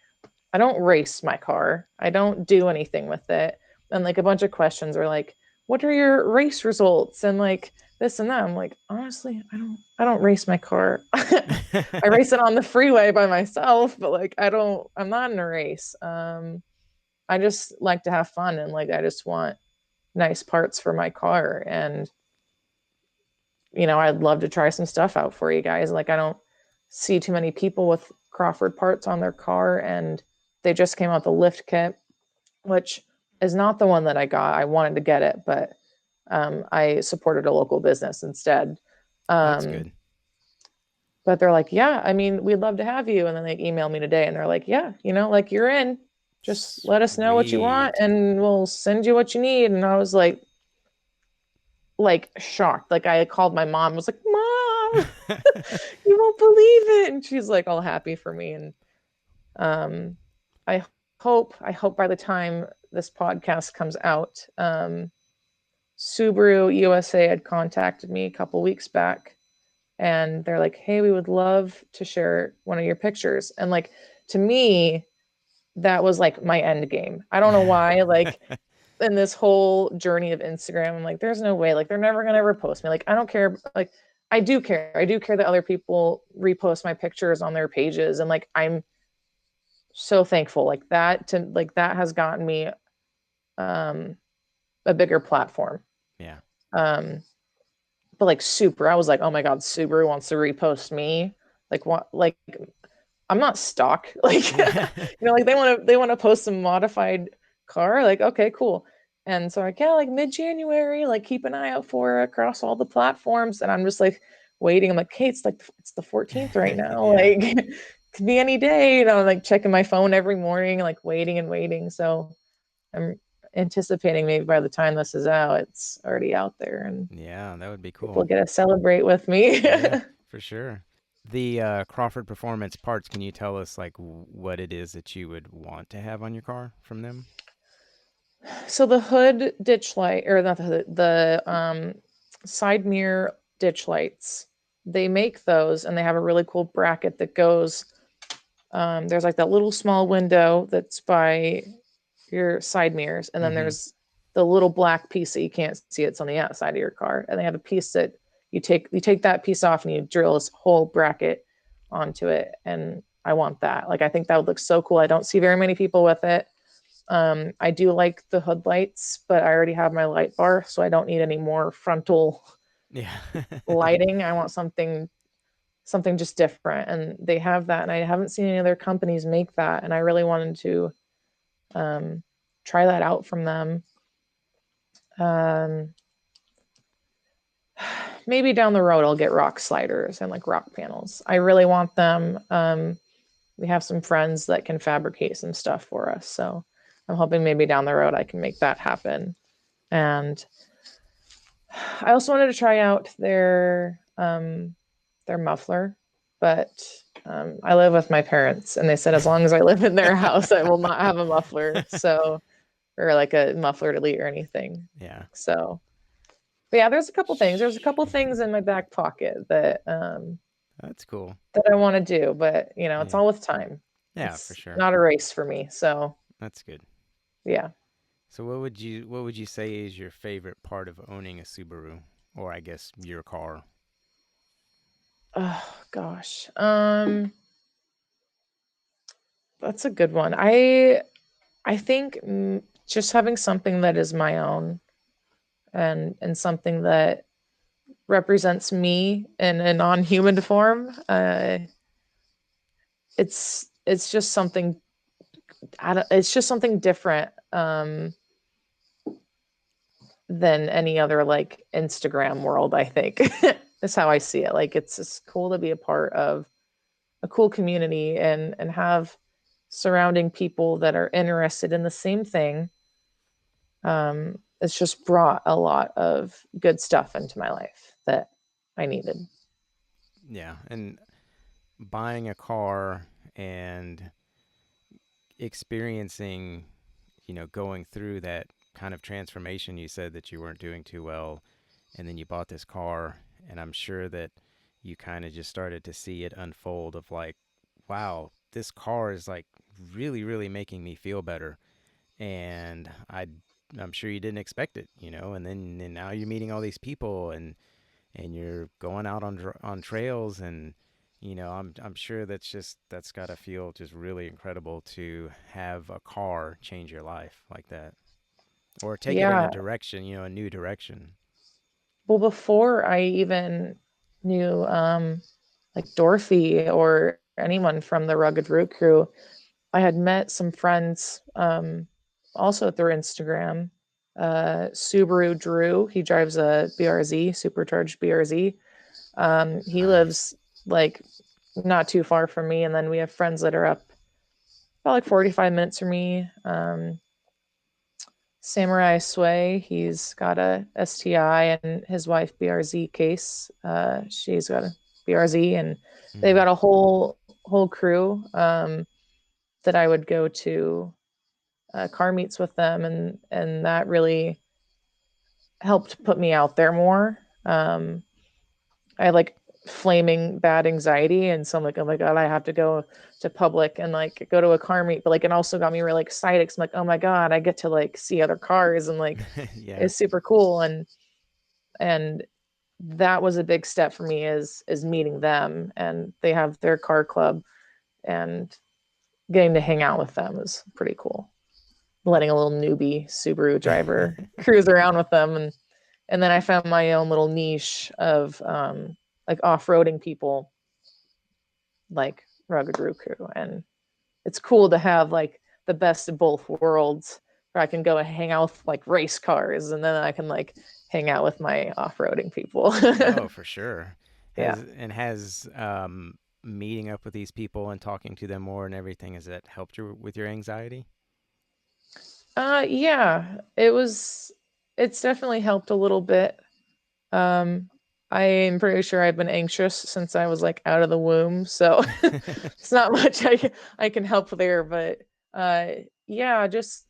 I don't race my car. I don't do anything with it." And like a bunch of questions are like, "What are your race results?" And like this and that. I'm like, honestly, I don't race my car. I race it on the freeway by myself, but like I'm not in a race. I just like to have fun, and like I just want nice parts for my car. And I'd love to try some stuff out for you guys. Like I don't see too many people with Crawford parts on their car, and they just came out the lift kit, which is not the one that I got. I wanted to get it, but I supported a local business instead.
That's
Um,
good.
but they're like, yeah, I mean, we'd love to have you. And then they emailed me today and they're like, yeah, like you're in. Just let us know what you want
Sweet.
and we'll send you what you need. And I was like shocked. Like I called my mom, was like, Mom, you won't believe it. And she's like all happy for me. And um I I hope by the time this podcast comes out, Subaru USA had contacted me a couple weeks back and they're like, hey, we would love to share one of your pictures. And like to me, that was like my end game. I don't know why. Like in this whole journey of Instagram, I'm like, there's no way. Like they're never gonna ever post me. Like I don't care. Like I do care. I do care that other people repost my pictures on their pages. And like I'm so thankful. Like that has gotten me um a bigger platform.
Yeah.
Um but like super, I was like, oh my God, Subaru wants to repost me. Like what like I'm not stock. Like, like they want to post some modified car. Like, okay, cool. And so like, yeah, like mid-January, like keep an eye out for it across all the platforms. And I'm just like waiting. I'm like, okay, it's the 14th right now.
Yeah.
Like could be any day. Like checking my phone every morning, like waiting and waiting. So I'm anticipating maybe by the time this is out, it's already out there and
Yeah, that would be
people
cool.
get to celebrate with me.
Yeah, for sure. The Crawford Performance parts, can you tell us like what it is that you would want to have on your car from them?
So the hood ditch light, or not the hood, the side mirror ditch lights, they make those and they have a really cool bracket that goes. There's like that little small window that's by your side mirrors, and then
Mm-hmm.
there's the little black piece that you can't see. It's on the outside of your car, and they have a piece that you take that piece off and you drill this whole bracket onto it. And I want that. Like I think that would look so cool. I don't see very many people with it. I do like the hood lights, but I already have my light bar, so I don't need any more frontal
Yeah.
lighting. I want something just different, and they have that. And I haven't seen any other companies make that, and I really wanted to um, try that out from them. Um, Maybe down the road I'll get rock sliders and like rock panels. I really want them. We have some friends that can fabricate some stuff for us, so I'm hoping maybe down the road I can make that happen. And I also wanted to try out their muffler, but I live with my parents, and they said as long as I live in their house, I will not have a muffler. So, or like a muffler delete or anything.
Yeah.
So, but yeah, there's a couple things. There's a couple things in my back pocket
That's cool.
that I want to do, but it's
Yeah.
all with time.
Yeah, for
It's
sure.
not a race for me. So
That's good.
yeah.
So what would you say is your favorite part of owning a Subaru, or I guess your car?
Oh gosh. That's a good one. I think just having something that is my own, and something that represents me in a non-human form. It's just something. It's just something different than any other like Instagram world. I think that's how I see it. Like it's just cool to be a part of a cool community and have surrounding people that are interested in the same thing. It's just brought a lot of good stuff into my life that I needed.
Yeah, and buying a car and experiencing, going through that kind of transformation. You said that you weren't doing too well, and then you bought this car, and I'm sure that you kind of just started to see it unfold of like, wow, this car is like really, really making me feel better. And I'm sure you didn't expect it, and now you're meeting all these people and you're going out on trails, and I'm sure that's got to feel just really incredible to have a car change your life like that, or take it in a
Yeah.
direction, a new direction.
Well, before I even knew like Dorothy or anyone from the Rugged Roo Crew, I had met some friends also through Instagram. Subaru Drew, he drives a BRZ, supercharged BRZ. He
Nice.
lives like not too far from me, and then we have friends that are up about like 45 minutes from me. Samurai Sway, he's got a STI, and his wife BRZ Case, she's got a BRZ, and they've
Hmm.
got a whole crew that I would go to car meets with them, and that really helped put me out there more. I had like flaming bad anxiety, and so I'm like, oh my god, I have to go to public and like go to a car meet, but like it also got me really excited because I'm like, oh my god, I get to like see other cars and like
Yeah.
it's super cool, and that was a big step for me is meeting them, and they have their car club, and getting to hang out with them is pretty cool. Letting a little newbie Subaru driver cruise around with them, and then I found my own little niche of like off-roading people like Rugged Roo Crew, and it's cool to have like the best of both worlds, where I can go and hang out with like race cars, and then I can like hang out with my off-roading people.
Oh, for sure.
Yeah.
Has meeting up with these people and talking to them more and everything, has that helped you with your anxiety?
Yeah, it's definitely helped a little bit. Um, I am pretty sure I've been anxious since I was like out of the womb, so it's not much I can help there. But uh, yeah, just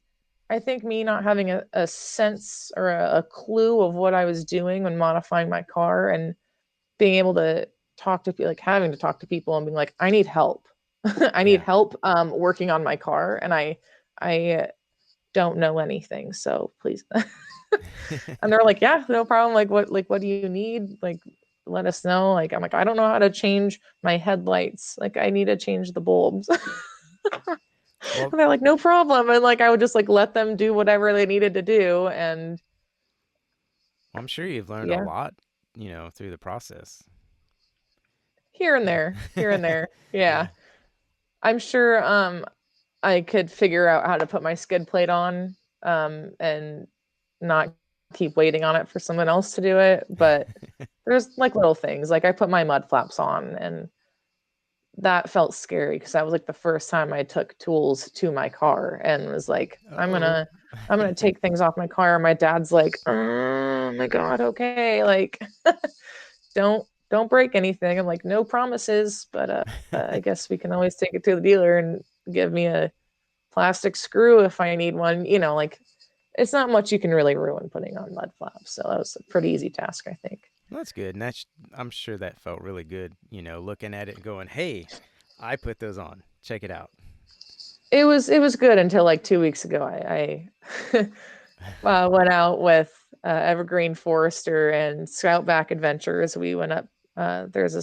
I think me not having a sense or a clue of what I was doing when modifying my car, and being able to talk to like having to talk to people and being like, I need help. I need
Yeah.
help working on my car, and I don't know anything, so please. And they're like, yeah, no problem. Like what do you need? Like, let us know. Like, I'm like, I don't know how to change my headlights. Like, I need to change the bulbs.
Well,
And they're like, no problem. And like I would just like let them do whatever they needed to do. And
I'm sure you've learned a
yeah,
lot, through the process.
here and there, here and there. Yeah.
Yeah.
I'm sure I could figure out how to put my skid plate on and not keep waiting on it for someone else to do it. But there's like little things. Like I put my mud flaps on, and that felt scary because that was like the first time I took tools to my car and was like,
Uh-oh.
I'm gonna take things off my car. My dad's like, oh my god, okay, like don't break anything. I'm like, no promises, but I guess we can always take it to the dealer and give me a plastic screw if I need one. Like it's not much you can really ruin putting on mud flaps. So that was a pretty easy task, I think.
Well, that's good. And I'm sure that felt really good, looking at it and going, hey, I put those on. Check it out.
It was good until like 2 weeks ago. I went out with Evergreen Forester and Scoutback Adventures. We went up. There's a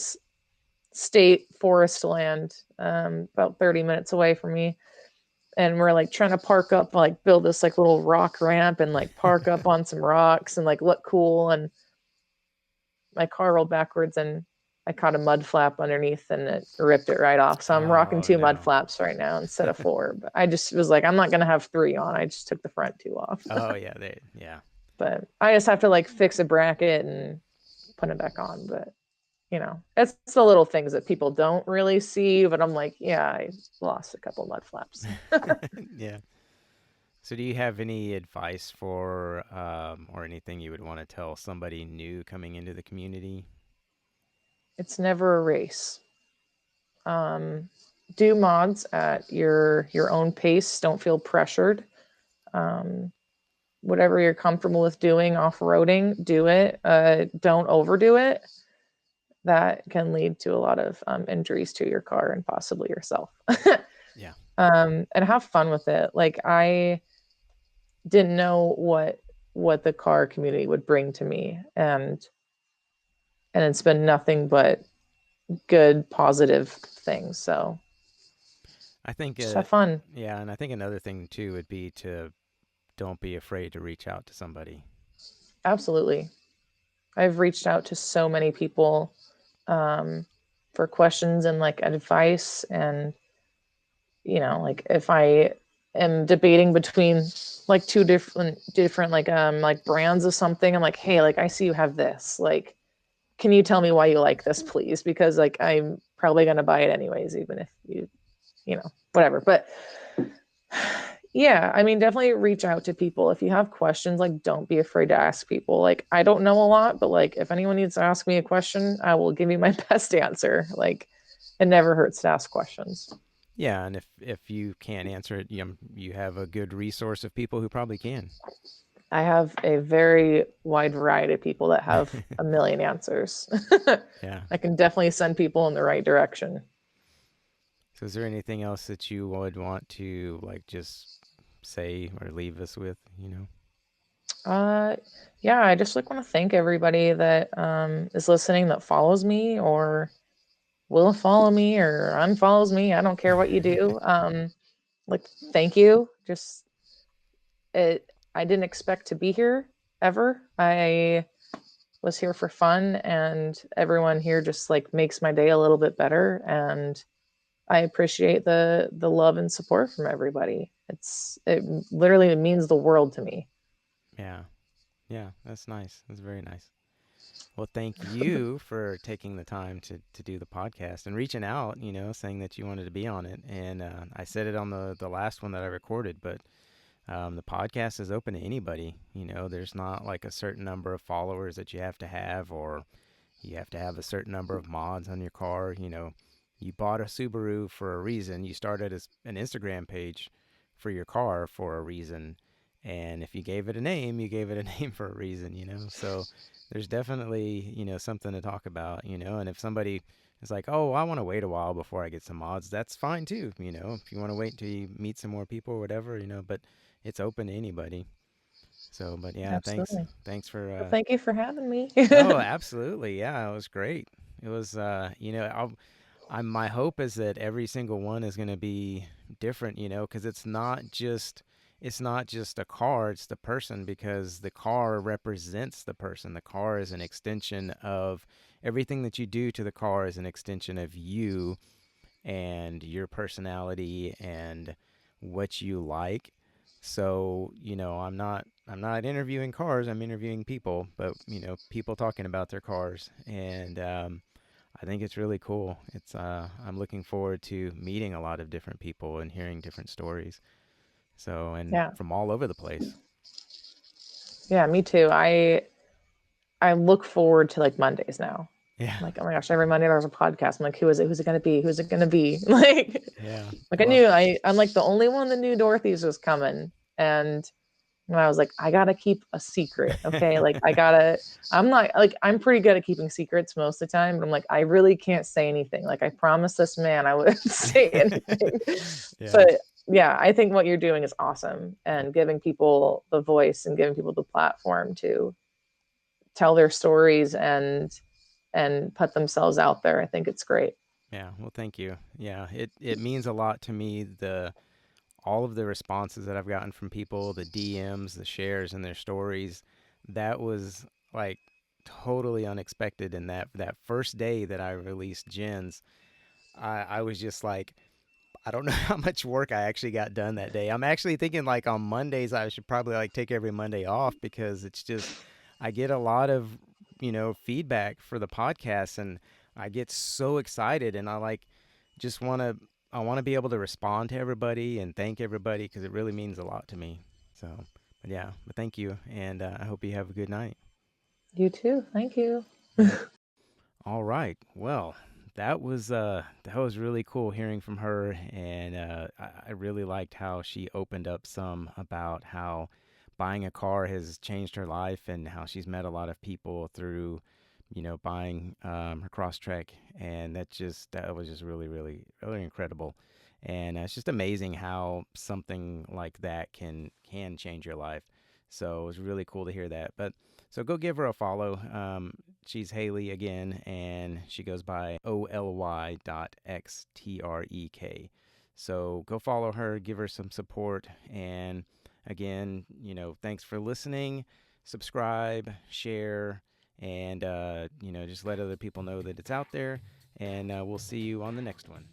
state forest land about 30 minutes away from me, and we're like trying to park up, like build this like little rock ramp and like park up on some rocks and like look cool. And my car rolled backwards, and I caught a mud flap underneath, and it ripped it right off. So I'm rocking
Oh,
2 mud
no.
flaps right now instead of 4. But I just was like, I'm not gonna have 3 on. I just took the front 2 off.
Oh, yeah. Yeah.
But I just have to like fix a bracket and put it back on. But it's the little things that people don't really see. But I'm like, yeah, I lost a couple mud flaps.
Yeah. So, do you have any advice or anything you would want to tell somebody new coming into the community?
It's never a race. Um, do mods at your own pace. Don't feel pressured. Um, Whatever you're comfortable with doing off roading, do it. Don't overdo it. That can lead to a lot of injuries to your car and possibly yourself.
Yeah.
And have fun with it. Like I didn't know what the car community would bring to me, and it's been nothing but good, positive things. So
I think,
just have fun.
yeah, and I think another thing too would be to don't be afraid to reach out to somebody.
Absolutely. I've reached out to so many people um, for questions and like advice. And, like if I am debating between like two different like brands of something, I'm like, hey, like I see you have this. Like, can you tell me why you like this, please? Because like I'm probably gonna buy it anyways, even if whatever. But yeah, I mean, definitely reach out to people if you have questions. Like, don't be afraid to ask people. Like, I don't know a lot, but like, if anyone needs to ask me a question, I will give you my best answer. Like, it never hurts to ask questions.
Yeah, and if you can't answer it, you have a good resource of people who probably can.
I have a very wide variety of people that have a million answers.
Yeah.
I can definitely send people in the right direction.
So is there anything else that you would want to like just say or leave us with,
Uh, yeah, I just like want to thank everybody that is listening that follows me or will follow me or unfollows me. I don't care what you do. Like, thank you. Just it. I didn't expect to be here ever. I was here for fun, and everyone here just like makes my day a little bit better. And I appreciate the love and support from everybody. It literally means the world to me.
Yeah. Yeah, that's nice. That's very nice. Well, thank you for taking the time to do the podcast and reaching out, saying that you wanted to be on it. And I said it on the last one that I recorded, but the podcast is open to anybody. There's not like a certain number of followers that you have to have, or you have to have a certain number of mods on your car. You bought a Subaru for a reason. You started as an Instagram page for your car for a reason. And if you gave it a name, you gave it a name for a reason. So there's definitely, something to talk about. And if somebody is like, oh, I want to wait a while before I get some mods, that's fine too. If you want to wait until you meet some more people or whatever, but it's open to anybody. So, but yeah, thanks.
Absolutely.
Thanks for,
Well, thank you for having me.
oh, absolutely. Yeah, it was great. It was, my hope is that every single one is going to be different, because it's not just a car, it's the person, because the car represents the person. The car is an extension of everything that you do to the car is an extension of you and your personality and what you like. So, I'm not interviewing cars, I'm interviewing people, but people talking about their cars. And I think it's really cool. I'm looking forward to meeting a lot of different people and hearing different stories. So, and
Yeah.
from all over the place.
Yeah, me too. I look forward to like Mondays now.
Yeah.
I'm like, oh my gosh, every Monday there's a podcast. I'm like, who is it? Who's it gonna be? Who's it gonna be?
Yeah.
Like I
Well,
knew I'm like the only one that knew Dorothy's was coming. And I was like, I gotta keep a secret. Okay. Like I'm not like I'm pretty good at keeping secrets most of the time, but I'm like, I really can't say anything. Like I promised this man I wouldn't say anything.
yeah.
But yeah, I think what you're doing is awesome and giving people the voice and giving people the platform to tell their stories and put themselves out there. I think it's great.
Yeah. Well, thank you. Yeah. It means a lot to me, all of the responses that I've gotten from people, the DMs, the shares, and their stories. That was like totally unexpected. And that first day that I released Gens, I was just like, I don't know how much work I actually got done that day. I'm actually thinking like on Mondays I should probably like take every Monday off, because it's just I get a lot of, feedback for the podcast, and I get so excited, and just want to I want to be able to respond to everybody and thank everybody, because it really means a lot to me. So, but yeah, but thank you, and I hope you have a good night.
You too. Thank you.
Yep. All right. Well, that was really cool hearing from her, and I really liked how she opened up some about how buying a car has changed her life, and how she's met a lot of people through, buying her Crosstrek, and that was just really, really, really incredible. And it's just amazing how something like that can change your life. So it was really cool to hear that. But so go give her a follow. She's Haley again, and she goes by oly.xtrek. So go follow her, give her some support, and again, thanks for listening. Subscribe, share, and just let other people know that it's out there. And we'll see you on the next one.